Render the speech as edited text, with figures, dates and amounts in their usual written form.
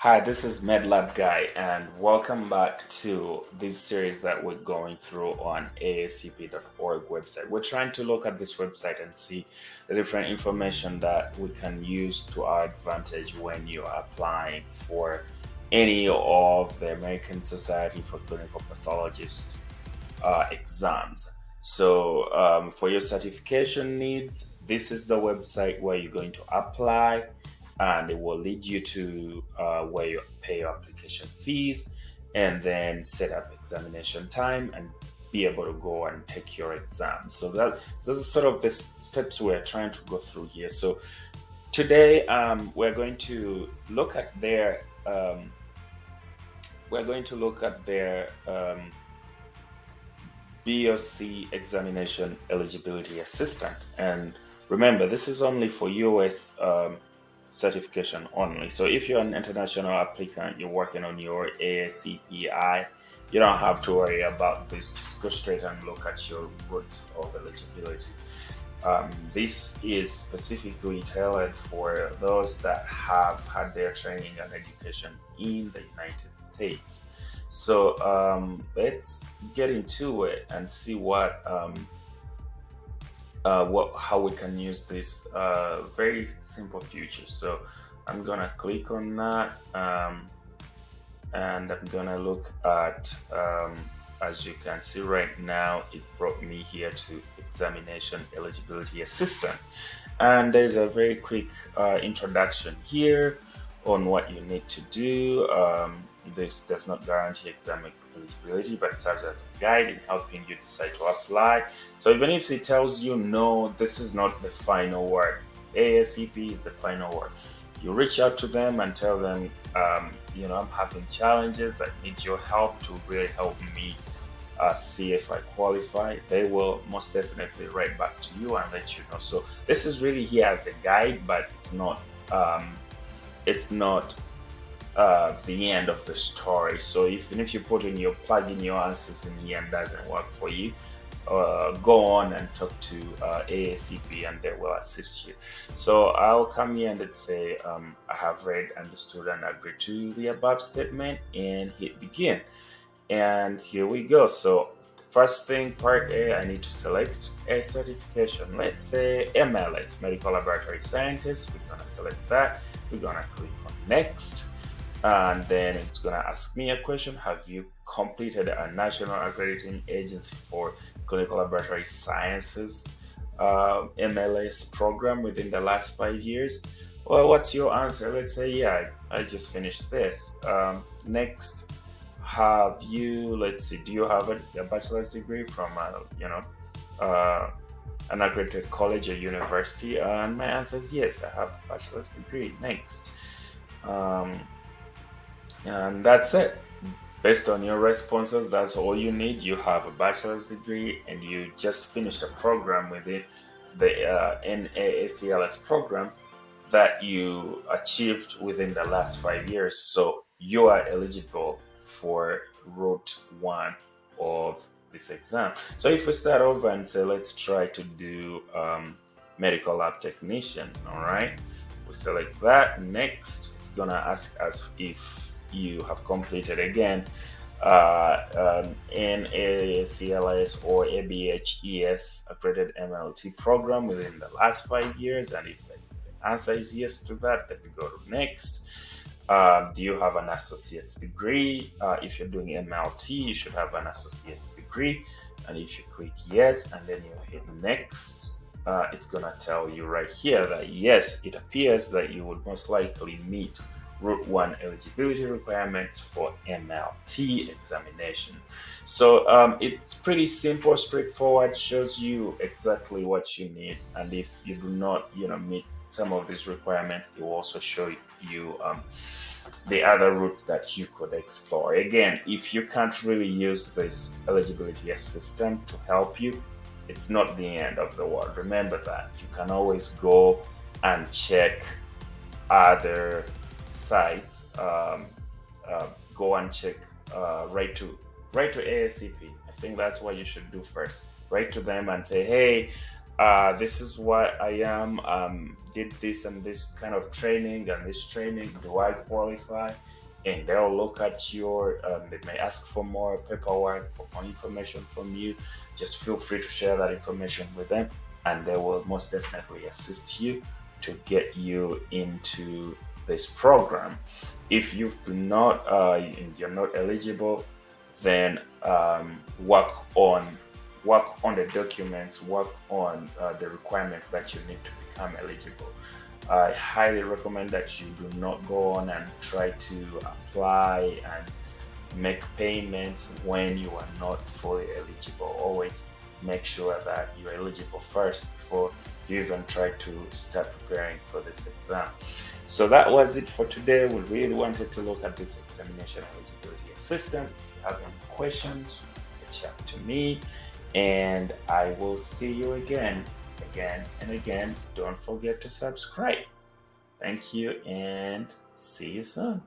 Hi, this is MedLab Guy, and welcome back to this series that we're going through on ASCP.org website. We're trying to look at this website and see the different information that we can use to our advantage when you're applying for any of the American Society for Clinical Pathologists exams. So, for your certification needs, this is the website where you're going to apply, and it will lead you to where you pay your application fees and then set up examination time and be able to go and take your exam. So those are sort of the steps we're trying to go through here. So today we're going to look at their BOC examination eligibility assistant. And remember, this is only for US certification only. So if you're an international applicant, you're working on your ASCPI, you don't have to worry about this. Just go straight and look at your routes of eligibility. This is specifically tailored for those that have had their training and education in the United States. So let's get into it and see what how we can use this very simple feature. So I'm gonna click on that, and I'm gonna look at as you can see right now, it brought me here to examination eligibility assistant, and there's a very quick introduction here on what you need to do. This does not guarantee exam eligibility, but serves as a guide in helping you decide to apply. So even if it tells you no, this is not the final word. ASCP is the final word. You reach out to them and tell them, I'm having challenges. I need your help to really help me see if I qualify. They will most definitely write back to you and let you know. So this is really here as a guide, but it's not the end of the story. So even if you plug in your answers in here and doesn't work for you, go on and talk to ASCP and they will assist you. So I'll come here and say I have read, understood, and agreed to the above statement and hit begin. And here we go. So first thing, part A, I need to select a certification. Let's say MLS, Medical Laboratory Scientist. We're gonna select that. We're gonna click on next. And then it's going to ask me a question. Have you completed a national accrediting agency for clinical laboratory sciences MLS program within the last 5 years? Well, what's your answer? Let's say, yeah, I just finished this. Next, do you have a bachelor's degree from an accredited college or university? And my answer is yes, I have a bachelor's degree. Next. And that's it. Based on your responses, that's all you need. You have a bachelor's degree and you just finished a program within the NAACLS program that you achieved within the last 5 years. So you are eligible for Route 1 of this exam. So if we start over and say, let's try to do medical lab technician, all right? We select that. Next, it's gonna ask us if you have completed again NACLS or ABHES accredited MLT program within the last 5 years, and if the answer is yes to that, then we go to next. Do you have an associate's degree? If you're doing MLT, you should have an associate's degree, and if you click yes and then you hit next, it's gonna tell you right here that yes, it appears that you would most likely meet Route 1 eligibility requirements for MLT examination. So it's pretty simple, straightforward, shows you exactly what you need. And if you do not, meet some of these requirements, it will also show you the other routes that you could explore. Again, if you can't really use this eligibility assistant to help you, it's not the end of the world. Remember that you can always go and check other sites. Go and check. Write to ASCP. I think that's what you should do first. Write to them and say, hey, this is what I am. Did this and this kind of training and this training. Do I qualify? And they'll look at your. They may ask for more paperwork, for more information from you. Just feel free to share that information with them, and they will most definitely assist you to get you into this program. If you do not, you're not eligible, then work on the documents, work on the requirements that you need to become eligible. I highly recommend that you do not go on and try to apply and make payments when you are not fully eligible. Always make sure that you're eligible first before you even try to start preparing for this exam. So that was it for today. We really wanted to look at this examination eligibility assistant. If you have any questions, reach out to me, and I will see you again and again. Don't forget to subscribe. Thank you and see you soon.